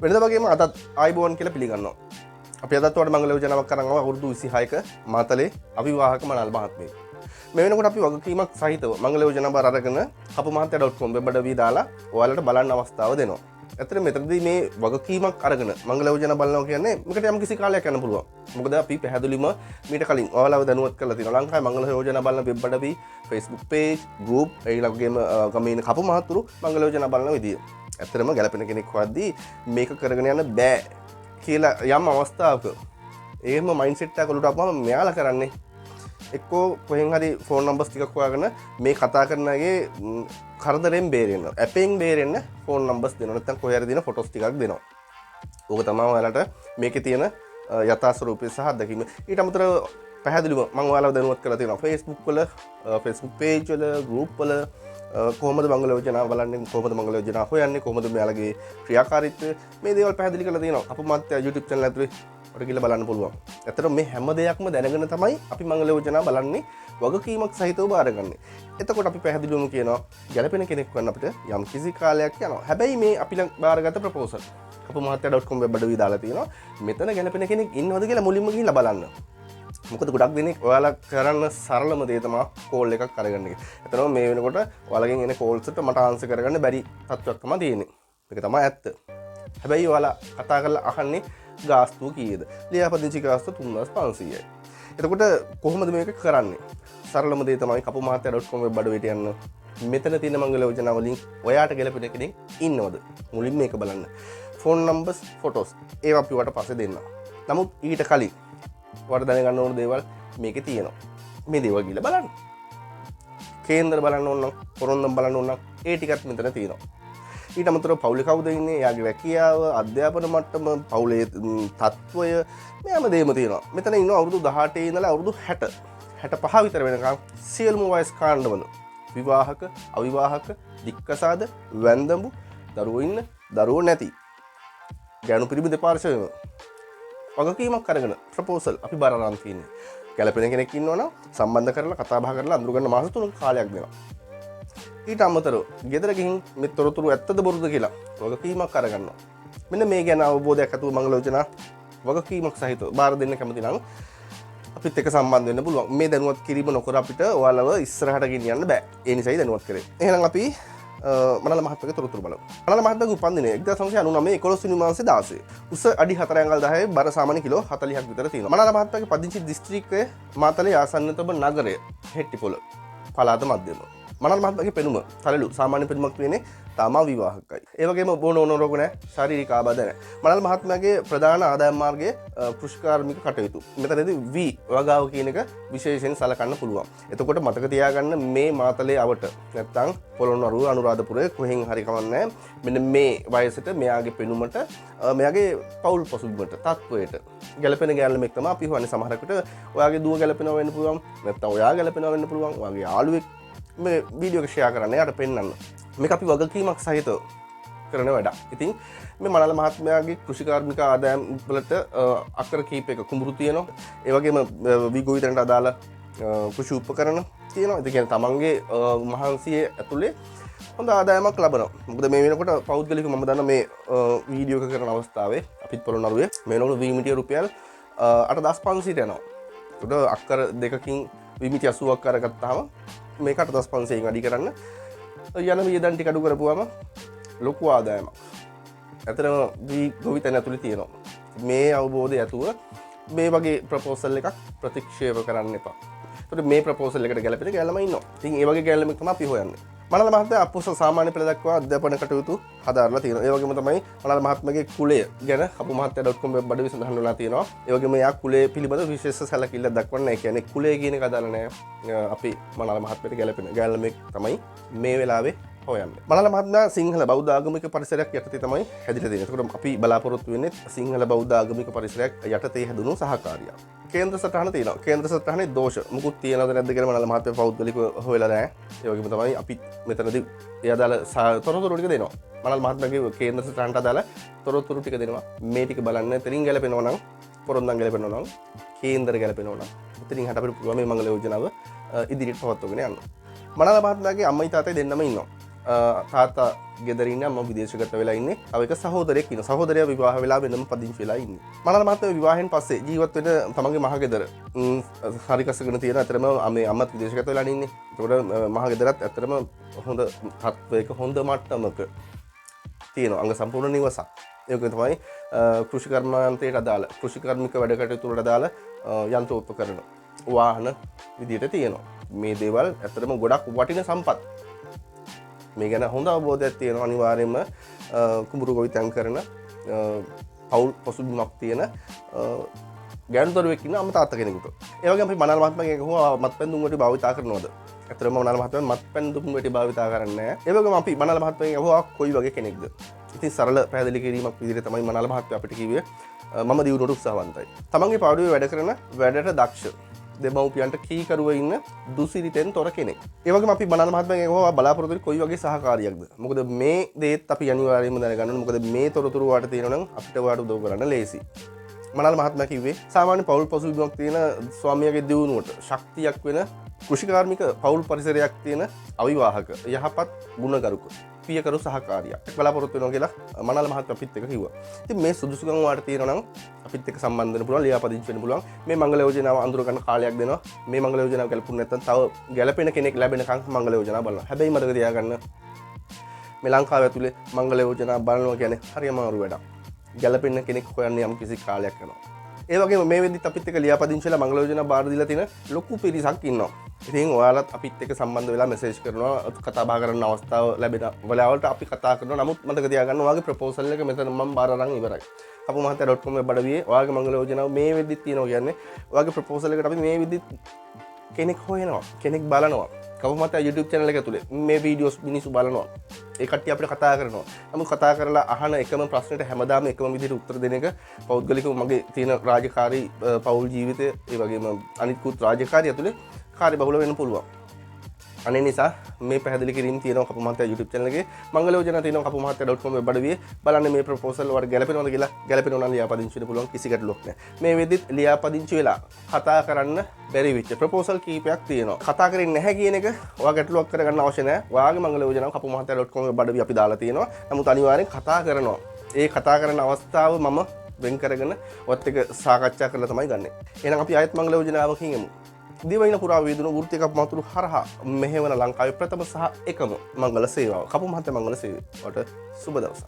වෙනද වගේම අදත් ආයිබෝන් කියලා පිළිගන්නවා. අපි අදත් වඩ මංගල යෝජනාවක් කරනවා අවුරුදු 26ක මාතලේ අවිවාහක මනල් මහත්මිය. මේ වෙනකොට අපි වගකීමක් සහිතව මංගල යෝජනා බාර අරගෙන kapumahatya.com වෙබ් අඩවිය දාලා ඔයාලට බලන්න අවස්ථාව දෙනවා. ඇත්තට මෙතනදී මේ වගකීමක් අරගෙන මංගල යෝජනා බලනවා කියන්නේ මේකට යම් කිසි කාලයක් යන්න පුළුවන්. මොකද අපි පැහැදිලිවම මීට කලින් ඔයාලව දැනුවත් කරලා තියෙනවා. ලංකාවේ මංගල යෝජනා බලන වෙබ් අඩවි, Facebook page, group, ඒ ළඟේම ගමේන කපු මහතුරු මංගල යෝජනා බලන විදිය. ඇත්තටම ගැලපෙන කෙනෙක් හොද්දී මේක කරගෙන යන්න බෑ කියලා යම් අවස්ථාවක එහෙම මයින්ඩ්සෙට් එකක් වලට අපවම මෙයාලා කරන්නේ එක්කෝ කොහෙන් හරි ෆෝන් නම්බර්ස් ටිකක් හොයාගෙන මේ කතා කරන අයගේ කරදරෙන් බේරෙන්න, ඇපෙන් බේරෙන්න ෆෝන් නම්බර්ස් දෙනවා. නැත්නම් කොහේ හරි දින ෆොටෝස් ටිකක් දෙනවා. ඕක තමයි ඔයාලට මේකේ තියෙන යථා ස්වරූපය සහ අත්දැකීම. ඊට අමතරව පැහැදිලිව මම ඔයාලව දැනුවත් කරලා තියෙනවා Facebook වල, Facebook page වල, group වල කොහොමද මංගල යෝජනා බලන්නේ, කොහොමද මංගල යෝජනා හොයන්නේ, කොහොමද මෙයාලගේ ක්‍රියාකාරීත්වය, මේ දේවල් පැහැදිලි කරලා තියෙනවා. අපමාත්‍ය YouTube channel ඇතුලේ ඔයාලට ගිහලා බලන්න පුළුවන්. ඇත්තටම මේ හැම දෙයක්ම දැනගෙන තමයි අපි මංගල යෝජනා බලන්නේ, වගකීමක් සහිතව බාරගන්නේ. එතකොට අපි පැහැදිලිවම කියනවා ගැලපෙන කෙනෙක් වන්න අපිට යම් කිසි කාලයක් යනවා. හැබැයි මේ අපි බාරගත්ත ප්‍රොපෝසල් kapumahatya.com වෙබ් අඩවිය දාලා තියෙනවා. මෙතන ගැලපෙන කෙනෙක් ඉන්නවද කියලා මුලින්ම ගිහිල්ලා බලන්න. මොකද ගොඩක් දෙනෙක් ඔයාලා කරන්න සරලම දේ තමයි කෝල් එකක් අරගන්න එක. එතනම මේ වෙනකොට ඔයාලගෙන් එන කෝල්ස් වලට මට ආන්සර් කරගන්න බැරි තත්ත්වයක් තමයි තියෙන්නේ. ඒක තමයි ඇත්ත. හැබැයි ඔයාලා කතා කරලා අහන්නේ ගාස්තුව කීයද? ලියාපදිංචි ගාස්තුව 3500යි. එතකොට කොහොමද මේක කරන්නේ? සරලම දේ තමයි kapumahatya.com වෙබ් අඩවියට යන්න. මෙතන තියෙන මංගල යෝජනා වලින් ඔයාට ගැලපෙන කෙනෙක් ඉන්නවද? මුලින් මේක බලන්න. ෆෝන් නම්බර්ස්, ෆොටෝස් ඒවා අපි ඔයාලට පස්සේ දෙන්නම්. නමුත් ඊට කලින් ඔයාලට දැනගන්න ඕන දේවල් මේකේ තියෙනවා. මේ දේවල් ගිහලා බලන්න. කේන්දර බලන්න ඕන නම්, පොරොන්දම් බලන්න ඕන නම් ඒ ටිකත් මෙතන තියෙනවා. ඊට අමතරව පවුලේ කවුද ඉන්නේ, එයාගේ රැකියාව, අධ්‍යාපන මට්ටම, පවුලේ තත්ත්වය මේ හැම දෙයක්ම තියෙනවා. මෙතන ඉන්නවා අවුරුදු 18 ඉඳලා අවුරුදු 60 65 විතර වෙනකම් සියලුම වයස් කාණ්ඩවල විවාහක, අවිවාහක, දික්කසාද, වැන්දඹු, දරුවෝ ඉන්න, දරුවෝ නැති ගෑනු පිරිමි දෙපාර්ශ්වයම වගකීමක් අරගෙන ප්‍රොපෝසල් අපි බාර අරන් තින්නේ. ගැලපෙන කෙනෙක් ඉන්නවනම් සම්බන්ධ කරලා කතා බහ කරලා අඳුර ගන්න මාස 3ක කාලයක් දෙනවා. ඊට අමතරව ගෙදර ගිහින් මේ තොරතුරු ඇත්තද බොරුද කියලා වගකීමක් අරගන්නවා. මෙන්න මේ ගැන අවබෝධයක් ඇතුව මංගල යෝජනා වගකීමක් සහිතව බාර දෙන්න කැමති නම් අපිත් එක්ක සම්බන්ධ වෙන්න පුළුවන්. මේ දැනුවත් කිරීම නොකර අපිට ඔයාලව ඉස්සරහට ගෙනියන්න බෑ. ඒ නිසායි දැනුවත් කරේ. එහෙනම් අපි මනල මහත්මයාගේ තොරතුරු බලමු. මනල මහත්මයාගේ උපන්දිනය 1999 11 වෙනි මාසේ 16. උස අඩි 4 අඟල් 10 බර සාමාන්‍ය කිලෝ 40ක් විතර තියෙනවා. මනල මහත්මයාගේ පදිංචි දිස්ත්‍රික්කය මාතලේ ආසන්නතම නගරය හෙට්ටිපොළ පළාත මැදම. මනල් මහත්මයාගේ පෙනුම තලලු සාමාන්‍ය පෙනුමක් වෙන්නේ තාමා විවාහකයි. ඒ වගේම බොන ඕන රෝග නැහැ, ශාරීරික ආබාධ නැහැ. මනල් මහත්මයාගේ ප්‍රධාන ආදායම් මාර්ගය කෘෂිකාර්මික කටයුතු. මෙතනදී V වගාව කියන එක විශේෂයෙන් සලකන්න පුළුවන්. එතකොට මතක තියාගන්න මේ මාතලේ අවට නැත්තම් පොළොන්නරුව අනුරාධපුරය කොහෙන් හරි කවන්නේ මෙන්න මේ වයසට මෙයාගේ පෙනුමට මෙයාගේ පෞල් පසුබිමට තත්වයට ගැලපෙන ගෑල්ලමෙක් තමයි අපි හොයන්නේ. සමහරකට ඔයාගේ දුව ගැලපෙනවා වෙන්න පුළුවන්, නැත්තම් ඔයා ගැලපෙනවා වෙන්න පුළුවන්, ඔයාගේ යාළුවෙක් මේ වීඩියෝ එක ෂෙයා කරන්න යාට පෙන්නන්න. මේක අපි වගකීමක් සහිතව කරන වැඩක්. ඉතින් මේ මනල මහත්මයාගේ කෘෂිකාර්මික ආදායම් වලට අක්කර කීපයක කුඹුරු තියෙනවා. ඒ වගේම විගොවිතැනට අදාළ කෘෂි උපකරණ තියෙනවා. ඒ කියන්නේ තමන්ගේ මහන්සියේ ඇතුලේ හොඳ ආදායමක් ලබනවා. මොකද මේ වෙනකොට පෞද්ගලිකව මම දන්න මේ වීඩියෝ එක කරන අවස්ථාවේ අපිත් පොළොන්නරුවේ මේ වෙනකොට වීමිටිය රුපියල් 8500ට යනවා. ඒකට අක්කර දෙකකින් වීමිටි 80ක් අරගත්තාම මේක 8500න් අඩි කරන්න යන වියදම් ටික අඩු කරපුවාම ලොකු ආදායමක්. ඇත්තටම ගොවිතැන ඇතුලේ තියෙනවා. මේ අවබෝධය ඇතුව මේ වගේ ප්‍රොපෝසල් එකක් ප්‍රතික්ෂේප කරන්න එපා. ඒකට මේ ප්‍රොපෝසල් එකට ගැලපෙන ගෑල්ලම ඉන්නවා. ඉතින් ඒ වගේ ගෑල්ලමක් තමයි අපි හොයන්නේ. මනල මහත්මයා අපොසල් සාමාන්‍ය පෙළ දක්වා අධ්‍යාපන කටයුතු හදාarලා තියෙනවා. ඒ වගේම තමයි මනල මහත්මයාගේ කුලය ගැන kapumahatya.com වෙබ් අඩවියේ සඳහන් වෙලා තියෙනවා. ඒ වගේම යා කුලය පිළිබඳ විශේෂ සැලකිල්ලක් දක්වන්නේ. ඒ කියන්නේ කුලය කියන එක අදාළ නැහැ. අපි මනල මහත්මයාට ගැලපෙන ගෑල්ලමක් තමයි මේ වෙලාවේ හොයන්නේ. මනල මහත්මයා සිංහල බෞද්ධ ආගමික පරිසරයක් යටතේ තමයි හැදිලා තියෙන්නේ. ඒකට අපි බලාපොරොත්තු වෙන්නේ සිංහල බෞද්ධ ආගමික පරිසරයක් යටතේ හැදුණු සහකාරියක්. කේන්ද්‍ර සටහන තියෙනවා. කේන්ද්‍ර සටහනේ දෝෂ මුකුත් තියෙනවද නැද්ද කියලා මනල මහත්මයා පෞද්ගලිකව හොයලා නැහැ. ඒ වගේම තමයි අපි මෙතනදී ඒ අදාළ තොරතුරු ටික දෙනවා. මනල් මහත්මයාගේ කේන්ද්‍ර සටහනට අදාළ තොරතුරු ටික දෙනවා. මේ ටික බලන්න. එතනින් ගැලපෙනවා නම්, පොරොන්දම් ගැලපෙනවා නම්, කේන්දර ගැලපෙනවා නම් එතනින් හට අපිට පුළුවන් මේ මංගල යෝජනාව ඉදිරියට පවත්වාගෙන යන්න. මනල මහත්මයාගේ අම්මයි තාත්තයි දෙන්නම ඉන්නවා. තාත්තා ගෙදර ඉන්නේ මම විදේශගත වෙලා ඉන්නේ. තව එක සහෝදරයෙක් ඉන්නවා. සහෝදරයා විවාහ වෙලා වෙනම පදිංචි වෙලා ඉන්නේ. මනල් මහත්මයා විවාහයෙන් පස්සේ ජීවත් වෙන තමන්ගේ මහගෙදර හරි කසගෙන තියෙන අතරම මේ අම්මත් විදේශගත වෙලා ඉන්නේ. ඒකට මහගෙදරත් ඇත්තටම හොඳ තත්වයක හොඳ මට්ටමක තියෙනවා. අංග සම්පූර්ණ නිවසක්. ඒක තමයි කෘෂි කර්මාන්තයට අදාළ කෘෂි කර්මික වැඩ කටයුතු වලට අදාළ යන්ත්‍රෝපකරණ වාහන විදියට තියෙනවා. මේ දේවල් ඇත්තටම ගොඩක් වටින සම්පත්. මේ ගැන හොඳ අවබෝධයක් තියෙනවා. අනිවාර්යයෙන්ම කුඹුරු ගොවිතැන් කරන පවුල් පසුබිමක් තියෙන ගෑනුදරුවෙක් ඉන්න අම්මා තාත්තා කෙනෙකුට. ඒ වගේම අපි මනල් මහත්මයාගෙන් අහුවා මත්පැන් දුම් වලට භාවිතා කරනවද? ඇත්තටම මනල් මහත්මයා මත්පැන් දුම් වලට භාවිතා කරන්නේ නැහැ. ඒ වගේම අපි මනල් මහත්මයාගෙන් අහුවා කොයි වගේ කෙනෙක්ද? ඉතින් සරල පැහැදිලි කිරීමක් විදිහට තමයි මනල් මහත්මයා අපිට කිව්වේ මම දියුණුවට උත්සාහවන්තයි. තමන්ගේ පාඩුවේ වැඩ කරන වැඩට දක්ෂ දෙමව්පියන්ට කීකරුව ඉන්න දුසිරිතෙන් තොර කෙනෙක්. ඒ වගේම අපි මනල් මහත්මයාගෙන් අහුවා බලාපොරොත්තු වෙන්නේ කොයි වගේ සහකාරියක්ද? මොකද මේ දේත් අපි අනිවාර්යයෙන්ම දැනගන්න ඕනේ. මොකද මේ තොරතුරු වාට තියෙනවා නම් අපිට වාට උදව් කරන්න ලේසි. මනල් මහත්මයා කිව්වේ සාමාන්‍ය පවුල් පසුබිමක් තියෙන ස්වාමියාගේ දියුණුවට ශක්තියක් වෙන කෘෂිකාර්මික පවුල් පරිසරයක් තියෙන අවිවාහක යහපත් ගුණගරුක පියකරු සහකාරියක් බලාපොරොත්තු වෙනවා කියලා මනල් මහත්මයා අපිත් එක්ක කිව්වා. ඉතින් මේ සුදුසුකම් වාට තියෙනවා නම් අපිත් එක්ක සම්බන්ධ වෙන්න පුළුවන්, ලියාපදිංචි වෙන්න පුළුවන්. මේ මංගල යෝජනාව අඳුර ගන්න කාලයක් දෙනවා. මේ මංගල යෝජනාව ගැලපුණ නැත්නම් තව ගැලපෙන කෙනෙක් ලැබෙනකන් මංගල යෝජනාව බලනවා. හැබැයි මතක තියාගන්න මේ ලංකාව ඇතුලේ මංගල යෝජනාව බලනවා කියන්නේ හරියම අමාරු වැඩක්. ගැලපෙන කෙනෙක් හොයන්න යම් කිසි කාලයක් යනවා. ඒ වගේම මේ වෙද්දිත් අපිත් එක්ක ලියාපදිංචි වෙලා මංගල යෝජනාව බාර දීලා තියෙන ලොකු පිරිසක් ඉන්නවා. ඉතින් ඔයාලත් අපිත් එක්ක සම්බන්ධ වෙලා මෙසේජ් කරනවා, කතා බහ කරන්න අවස්ථාව ලැබෙන වෙලාවලට අපි කතා කරනවා. නමුත් මතක තියාගන්න ඔයාගේ ප්‍රොපෝසල් එක මෙතන මම බාර අරන් ඉවරයි. kapumahata.com බඩවියේ ඔයාගේ මංගල යෝජනාව මේ වෙද්දිත් තියෙනවා කියන්නේ ඔයාගේ ප්‍රොපෝසල් එකට අපි මේ වෙද්දිත් කෙනෙක් හොයනවා, කෙනෙක් බලනවා. kapumahata YouTube channel එක ඇතුලේ මේ වීඩියෝස් මිනිස්සු බලනවා. ඒ කට්ටිය අපිට කතා කරනවා. නමුත් කතා කරලා අහන එකම ප්‍රශ්නෙට හැමදාම එකම විදිහට උත්තර දෙන එක පෞද්ගලිකව මගේ තියෙන රාජකාරී පෞල් ජීවිතය ඒ වගේම අනිත්කුත් රාජකාරිය ඇතුලේ කාර්ය බහුල වෙන්න පුළුවන්. අනේ නිසා මේ පැහැදිලි කිරීම තියෙනවා kapumahata YouTube channel එකේ. මංගල යෝජනා තියෙනවා kapumahata.com වෙබ් අඩවියේ. බලන්න මේ ප්‍රොපෝසල් වල ගැලපෙනවද කියලා. ගැලපෙනවා නම් ලියාපදිංචි වෙන්න පුළුවන්, කිසි ගැටලුවක් නැහැ. මේ වෙද්දිත් ලියාපදිංචි වෙලා කතා කරන්න බැරි වෙච්ච ප්‍රොපෝසල් කීපයක් තියෙනවා. කතා කරන්නේ නැහැ කියන එක ඔයා ගැටලුවක් කරගන්න අවශ්‍ය නැහැ. ඔයාගේ මංගල යෝජනාව kapumahata.com වෙබ් අඩවිය අපි දාලා තියෙනවා. නමුත් අනිවාර්යෙන් කතා කරනවා. ඒ කතා කරන අවස්ථාව මම වෙන් කරගෙන ඔයත් එක්ක සාකච්ඡා කරලා තමයි ගන්නෙ. එහෙනම් අපි ආයත් මංගල යෝජනාවකින් යමු. දිවයින පුරා වේදුණු වෘත්තීය කපු මතුරු හරහා මෙහෙවන ලංකාවේ ප්‍රථම සහ එකම මංගල සේවාව. kapumahata මංගල සේවයට සුබ දවසක්.